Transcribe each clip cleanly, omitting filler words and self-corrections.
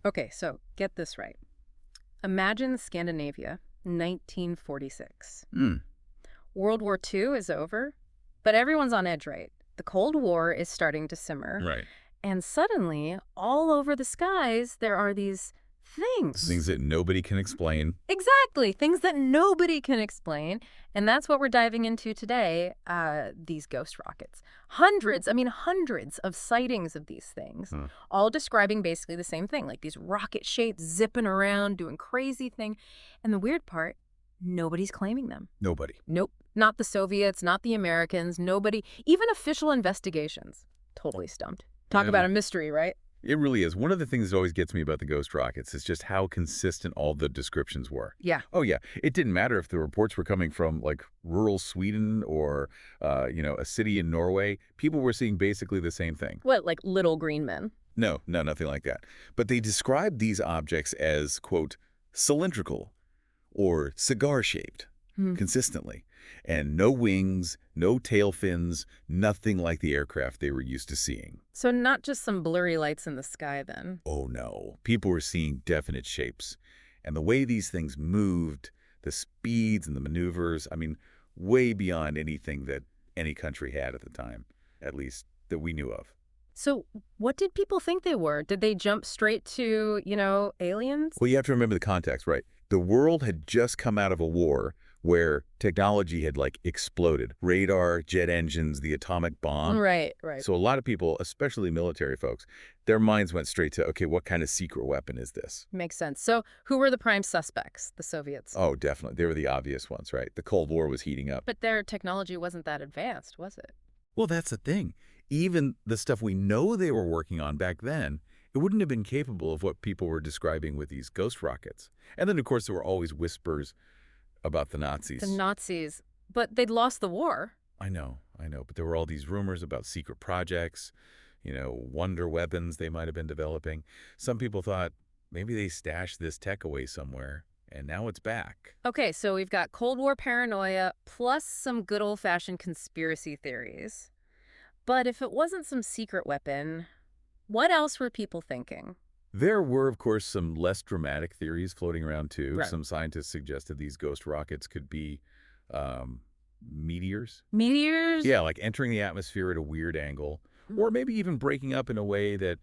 Okay, so get this right. Imagine Scandinavia, 1946. Hmm, World War II is over, but everyone's on edge, right? The Cold War is starting to simmer, right. and suddenly, all over the skies, there are these things. Things that nobody can explain. Exactly, things that nobody can explain. And that's what we're diving into today, these ghost rockets. Hundreds of sightings of these things, Huh. all describing basically the same thing, like these rocket shapes zipping around, doing crazy thing. And the weird part, nobody's claiming them. Nobody. Nope. Not the Soviets, not the Americans, nobody, even official investigations. Totally stumped. Talk Yeah. about a mystery, right? It really is. One of the things that always gets me about the ghost rockets is just how consistent all the descriptions were. Yeah. Oh, yeah. It didn't matter if the reports were coming from, like, rural Sweden or, a city in Norway. People were seeing basically the same thing. What, like little green men? No, no, nothing like that. But they described these objects as, quote, cylindrical or cigar-shaped Hmm. consistently. And no wings, no tail fins, nothing like the aircraft they were used to seeing. So not just some blurry lights in the sky then. Oh no, people were seeing definite shapes. And the way these things moved, the speeds and the maneuvers, way beyond anything that any country had at the time, at least that we knew of. So what did people think they were? Did they jump straight to, aliens? Well, you have to remember the context, right? The world had just come out of a war where technology had, like, exploded. Radar, jet engines, the atomic bomb. Right, right. So a lot of people, especially military folks, their minds went straight to, okay, what kind of secret weapon is this? Makes sense. So who were the prime suspects? The Soviets. Oh, definitely. They were the obvious ones, right? The Cold War was heating up. But their technology wasn't that advanced, was it? Well, that's the thing. Even the stuff we know they were working on back then, it wouldn't have been capable of what people were describing with these ghost rockets. And then, of course, there were always whispers about the Nazis. The Nazis. But they'd lost the war. I know. But there were all these rumors about secret projects, wonder weapons they might have been developing. Some people thought maybe they stashed this tech away somewhere, and now it's back. Okay, so we've got Cold War paranoia plus some good old-fashioned conspiracy theories. But if it wasn't some secret weapon, what else were people thinking? There were, of course, some less dramatic theories floating around, too. Right. Some scientists suggested these ghost rockets could be meteors. Meteors? Yeah, like entering the atmosphere at a weird angle, or maybe even breaking up in a way that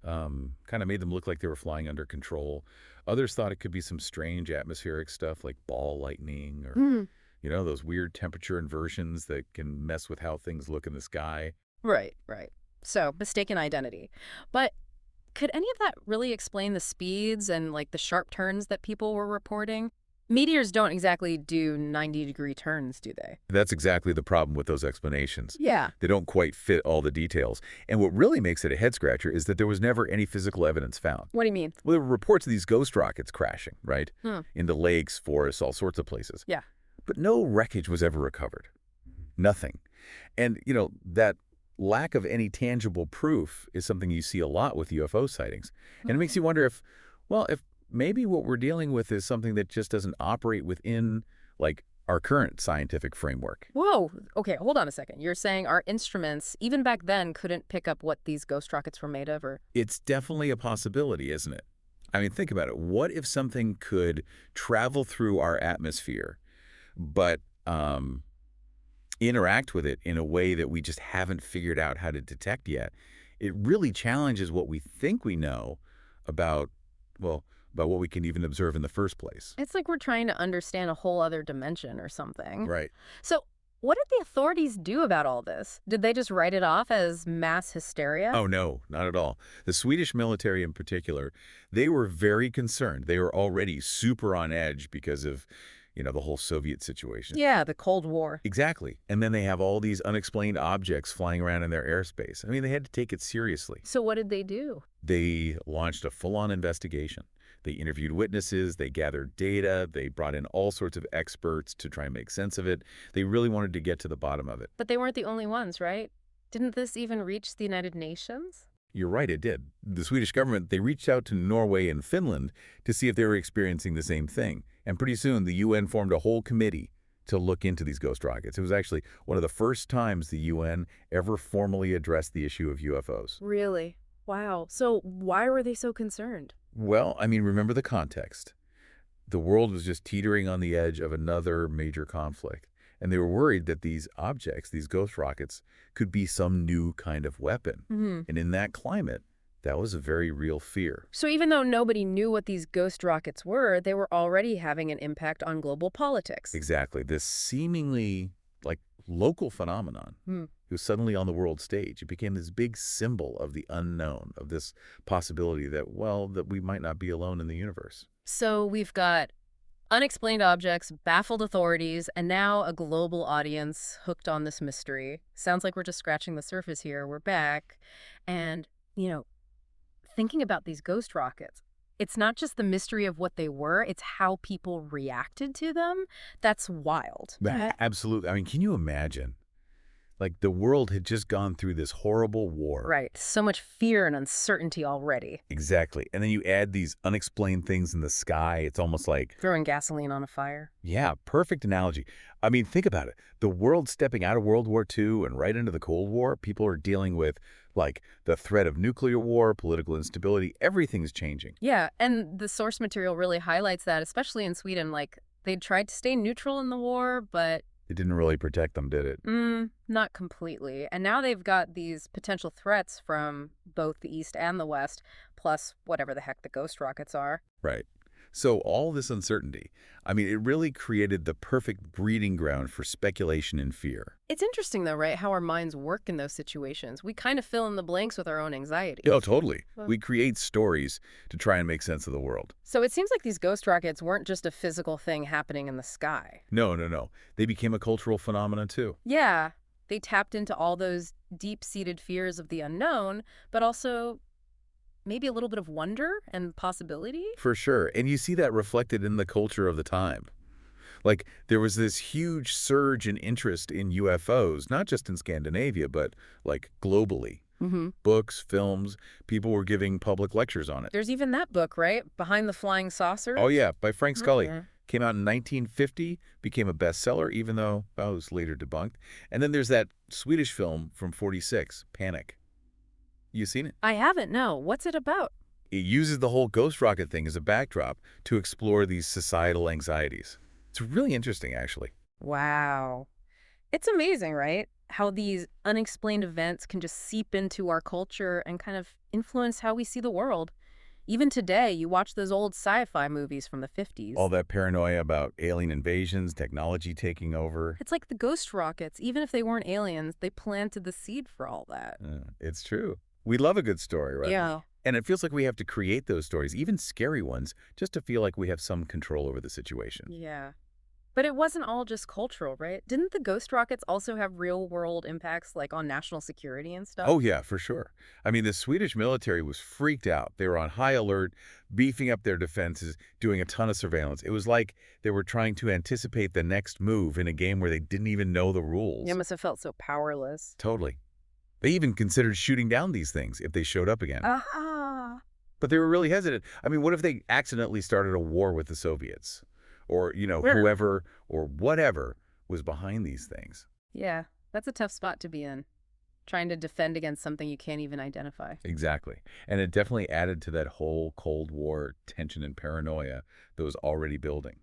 kind of made them look like they were flying under control. Others thought it could be some strange atmospheric stuff like ball lightning or, Mhm. those weird temperature inversions that can mess with how things look in the sky. Right, right. So, mistaken identity. But could any of that really explain the speeds and, like, the sharp turns that people were reporting? Meteors don't exactly do 90-degree turns, do they? That's exactly the problem with those explanations. Yeah. They don't quite fit all the details. And what really makes it a head-scratcher is that there was never any physical evidence found. What do you mean? Well, there were reports of these ghost rockets crashing, right? Hmm. Into lakes, forests, all sorts of places. Yeah. But no wreckage was ever recovered. Nothing. And, that lack of any tangible proof is something you see a lot with UFO sightings. And it makes you wonder if maybe what we're dealing with is something that just doesn't operate within, like, our current scientific framework. Whoa. Okay, hold on a second. You're saying our instruments, even back then, couldn't pick up what these ghost rockets were made of, or? It's definitely a possibility, isn't it? Think about it. What if something could travel through our atmosphere, but interact with it in a way that we just haven't figured out how to detect yet? It really challenges what we think we know about, about what we can even observe in the first place. It's like we're trying to understand a whole other dimension or something. Right. So, what did the authorities do about all this? Did they just write it off as mass hysteria? Oh, no, not at all. The Swedish military in particular, they were very concerned. They were already super on edge because of, the whole Soviet situation. Yeah, the Cold War. Exactly. And then they have all these unexplained objects flying around in their airspace. They had to take it seriously. So what did they do? They launched a full-on investigation. They interviewed witnesses, they gathered data, they brought in all sorts of experts to try and make sense of it. They really wanted to get to the bottom of it. But they weren't the only ones, right? Didn't this even reach the United Nations? You're right, it did. The Swedish government, they reached out to Norway and Finland to see if they were experiencing the same thing. And pretty soon, the UN formed a whole committee to look into these ghost rockets. It was actually one of the first times the UN ever formally addressed the issue of UFOs. Really? Wow. So why were they so concerned? Well, I mean, remember the context. The world was just teetering on the edge of another major conflict, and they were worried that these objects, these ghost rockets, could be some new kind of weapon. Hmm. And in that climate, that was a very real fear. So even though nobody knew what these ghost rockets were, they were already having an impact on global politics. Exactly. This seemingly like local phenomenon. Hmm. It was suddenly on the world stage. It became this big symbol of the unknown, of this possibility that, well, that we might not be alone in the universe. So we've got unexplained objects, baffled authorities, and now a global audience hooked on this mystery. Sounds like we're just scratching the surface here. We're back. And, you know, thinking about these ghost rockets, it's not just the mystery of what they were, it's how people reacted to them. That's wild. Absolutely. I mean, can you imagine? Like the world had just gone through this horrible war. Right. So much fear and uncertainty already. Exactly. And then you add these unexplained things in the sky. It's almost like, Throwing gasoline on a fire. yeah, perfect analogy. I mean, think about it. The world stepping out of World War II and right into the Cold War, people are dealing with like the threat of nuclear war, political instability. Everything's changing. Yeah, and the source material really highlights that, especially in Sweden. Like, they tried to stay neutral in the war, but It didn't really protect them, did it? not completely. And now they've got these potential threats from both the East and the West, plus whatever the heck the ghost rockets are. Right. So all this uncertainty, I mean, it really created the perfect breeding ground for speculation and fear. It's interesting, though, right, how our minds work in those situations. We kind of fill in the blanks with our own anxiety. Oh, totally. Well- We create stories to try and make sense of the world. So it seems like these ghost rockets weren't just a physical thing happening in the sky. No, no, no. They became a cultural phenomenon, too. Yeah, they tapped into all those deep-seated fears of the unknown, but also maybe a little bit of wonder and possibility? For sure. And you see that reflected in the culture of the time. Like, there was this huge surge in interest in UFOs, not just in Scandinavia, but, like, globally. Mm-hmm. Books, films, people were giving public lectures on it. There's even that book, right? Behind the Flying Saucers? Oh, yeah, by Frank Scully. Mhm. Came out in 1950, became a bestseller, even though that was later debunked. And then there's that Swedish film from '46, Panic. You seen it? I haven't, no. What's it about? It uses the whole ghost rocket thing as a backdrop to explore these societal anxieties. It's really interesting, actually. Wow. It's amazing, right? How these unexplained events can just seep into our culture and kind of influence how we see the world. Even today, you watch those old sci-fi movies from the 50s. All that paranoia about alien invasions, technology taking over. It's like the ghost rockets. Even if they weren't aliens, they planted the seed for all that. It's true. We love a good story, right? Yeah. And it feels like we have to create those stories, even scary ones, just to feel like we have some control over the situation. Yeah. But it wasn't all just cultural, right? Didn't the ghost rockets also have real-world impacts, like on national security and stuff? Oh, yeah, for sure. I mean, the Swedish military was freaked out. They were on high alert, beefing up their defenses, doing a ton of surveillance. It was like they were trying to anticipate the next move in a game where they didn't even know the rules. They must have felt so powerless. Totally. They even considered shooting down these things if they showed up again. Aha! But they were really hesitant. I mean, what if they accidentally started a war with the Soviets? Or, Where- whoever or whatever was behind these things. Yeah, that's a tough spot to be in. Trying to defend against something you can't even identify. Exactly. And it definitely added to that whole Cold War tension and paranoia that was already building.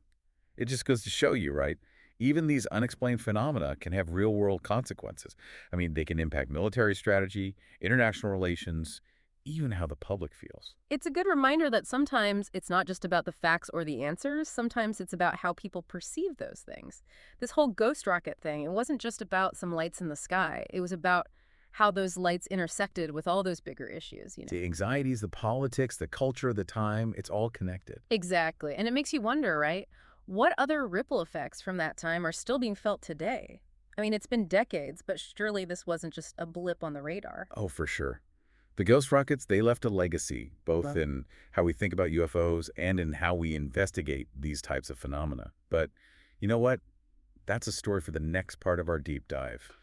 It just goes to show you, right? Even these unexplained phenomena can have real-world consequences. I mean, they can impact military strategy, international relations, even how the public feels. It's a good reminder that sometimes it's not just about the facts or the answers. Sometimes it's about how people perceive those things. This whole ghost rocket thing, it wasn't just about some lights in the sky. It was about how those lights intersected with all those bigger issues, you know? The anxieties, the politics, the culture of the time, it's all connected. Exactly. And it makes you wonder, right? What other ripple effects from that time are still being felt today? I mean, it's been decades, but surely this wasn't just a blip on the radar. Oh, for sure. The ghost rockets, they left a legacy, both Well- in how we think about UFOs and in how we investigate these types of phenomena. But you know what? That's a story for the next part of our deep dive.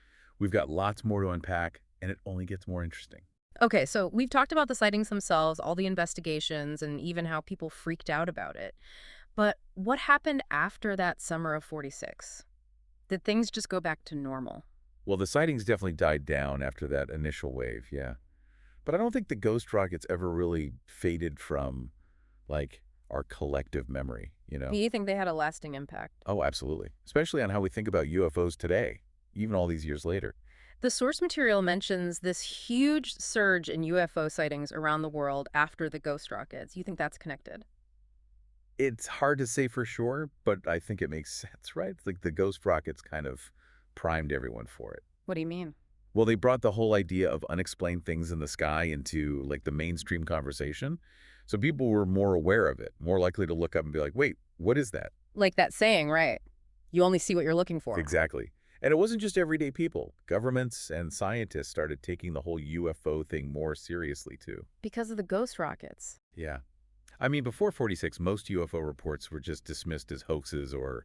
We've got lots more to unpack, and it only gets more interesting. Okay, so we've talked about the sightings themselves, all the investigations, and even how people freaked out about it. But what happened after that summer of 46? Did things just go back to normal? Well, the sightings definitely died down after that initial wave, yeah. But I don't think the ghost rockets ever really faded from like our collective memory, you know? You think they had a lasting impact? Oh, absolutely. Especially on how we think about UFOs today, even all these years later. The source material mentions this huge surge in UFO sightings around the world after the ghost rockets. You think that's connected? It's hard to say for sure, but I think it makes sense, right? It's like the ghost rockets kind of primed everyone for it. What do you mean? Well, they brought the whole idea of unexplained things in the sky into like the mainstream conversation. So people were more aware of it, more likely to look up and be like, wait, what is that? Like that saying, right? You only see what you're looking for. Exactly. And it wasn't just everyday people. Governments and scientists started taking the whole UFO thing more seriously, too. Because of the ghost rockets. Yeah. I mean, before 46, most UFO reports were just dismissed as hoaxes or,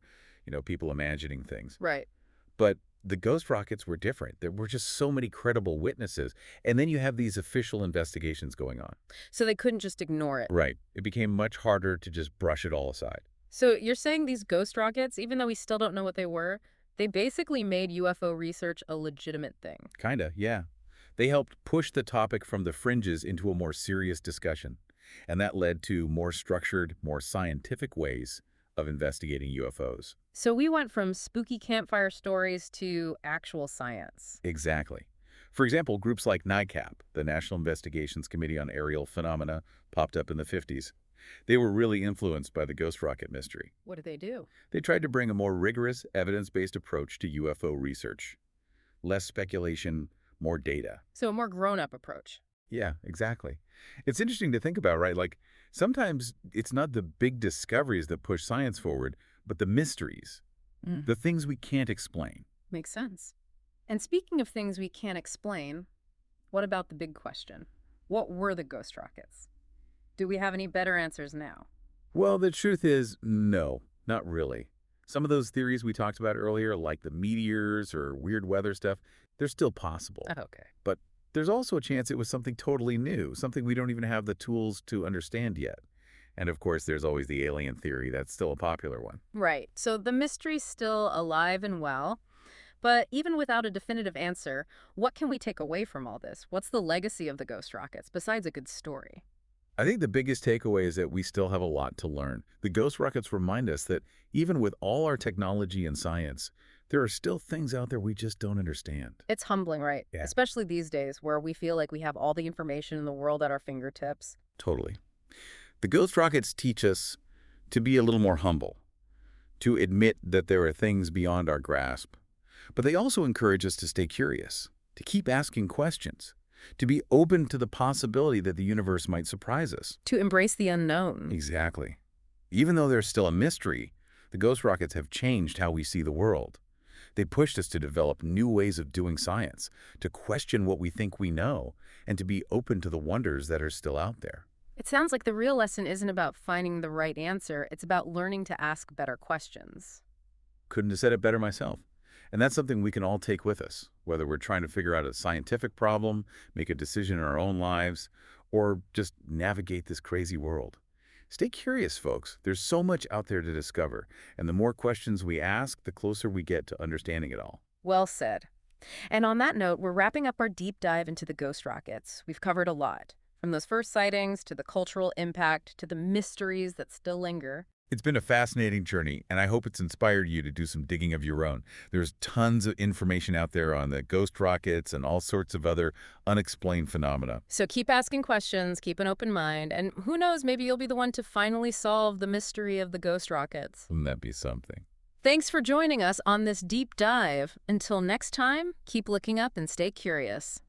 people imagining things. Right. But the ghost rockets were different. There were just so many credible witnesses. And then you have these official investigations going on. So they couldn't just ignore it. Right. It became much harder to just brush it all aside. So you're saying these ghost rockets, even though we still don't know what they were, they basically made UFO research a legitimate thing. Kinda, yeah. They helped push the topic from the fringes into a more serious discussion. And that led to more structured, more scientific ways of investigating UFOs. So we went from spooky campfire stories to actual science. Exactly. For example, groups like NICAP, the National Investigations Committee on Aerial Phenomena, popped up in the 50s. They were really influenced by the ghost rocket mystery. What did they do? They tried to bring a more rigorous, evidence-based approach to UFO research. Less speculation, more data. So a more grown-up approach. Yeah, exactly. It's interesting to think about, right? Like, sometimes it's not the big discoveries that push science forward, but the mysteries, the things we can't explain. Makes sense. And speaking of things we can't explain, what about the big question? What were the ghost rockets? Do we have any better answers now? Well, the truth is, no, not really. Some of those theories we talked about earlier, like the meteors or weird weather stuff, they're still possible. Okay. But there's also a chance it was something totally new, something we don't even have the tools to understand yet. And of course, there's always the alien theory. That's still a popular one. Right. So the mystery's still alive and well. But even without a definitive answer, what can we take away from all this? What's the legacy of the ghost rockets, besides a good story? I think the biggest takeaway is that we still have a lot to learn. The ghost rockets remind us that even with all our technology and science, there are still things out there we just don't understand. It's humbling, right? Yeah. Especially these days where we feel like we have all the information in the world at our fingertips. Totally. The ghost rockets teach us to be a little more humble, to admit that there are things beyond our grasp. But they also encourage us to stay curious, to keep asking questions, to be open to the possibility that the universe might surprise us. To embrace the unknown. Exactly. Even though there's still a mystery, the ghost rockets have changed how we see the world. They pushed us to develop new ways of doing science, to question what we think we know, and to be open to the wonders that are still out there. It sounds like the real lesson isn't about finding the right answer. It's about learning to ask better questions. Couldn't have said it better myself. And that's something we can all take with us, whether we're trying to figure out a scientific problem, make a decision in our own lives, or just navigate this crazy world. Stay curious, folks. There's so much out there to discover, and the more questions we ask, the closer we get to understanding it all. Well said. And on that note, we're wrapping up our deep dive into the ghost rockets. We've covered a lot, from those first sightings to the cultural impact to the mysteries that still linger. It's been a fascinating journey, and I hope it's inspired you to do some digging of your own. There's tons of information out there on the ghost rockets and all sorts of other unexplained phenomena. So keep asking questions, keep an open mind, and who knows, maybe you'll be the one to finally solve the mystery of the ghost rockets. Wouldn't that be something? Thanks for joining us on this deep dive. Until next time, keep looking up and stay curious.